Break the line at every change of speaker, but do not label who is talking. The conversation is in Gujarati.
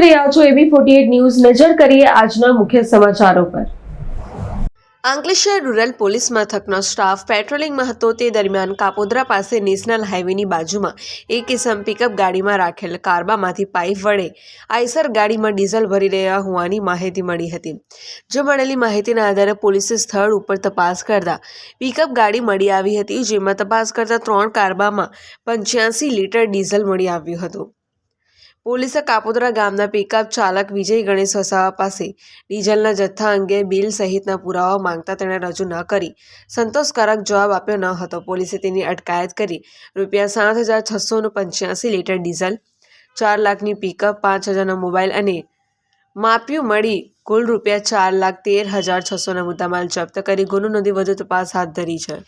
રહ્યા છો AB48 ન્યૂઝ। નજર કરીએ આજના મુખ્ય સમાચારો પર।
અંકલેશ્વર રૂરલ પોલીસ મથકનો સ્ટાફ પેટ્રોલિંગમાં હતો તે દરમિયાન કાપોદ્રા પાસે નેશનલ હાઈવેની બાજુમાં એક ઇસમ પિકઅપ ગાડીમાં રાખેલ કાર્બામાંથી પાઇપ વડે આઈસર ગાડીમાં ડીઝલ ભરી રહ્યા હોવાની માહિતી મળી હતી। જો મળેલી માહિતીના આધારે પોલીસે સ્થળ ઉપર તપાસ કરતા પિકઅપ ગાડી મળી આવી હતી, જેમાં તપાસ કરતા 3 કાર્બામાં 85 લીટર ડીઝલ મળી આવ્યું હતું। પોલીસે કાપોદ્રા ગામના પિકઅપ ચાલક વિજય ગણેશ વસાવા પાસે ડીઝલના જથ્થા અંગે બિલ સહિતના પુરાવા માંગતા તેણે રજૂ ન કરી સંતોષકારક જવાબ આપ્યો ન હતો। પોલીસે તેની અટકાયત કરી ₹7,685 લીટર ડીઝલ, 4 લાખની પિકઅપ, 5,000નો મોબાઈલ અને માપ્યું મળી કુલ ₹4,13,600ના મુદ્દામાલ જપ્ત કરી ગુનો નોંધી વધુ તપાસ હાથ ધરી છે।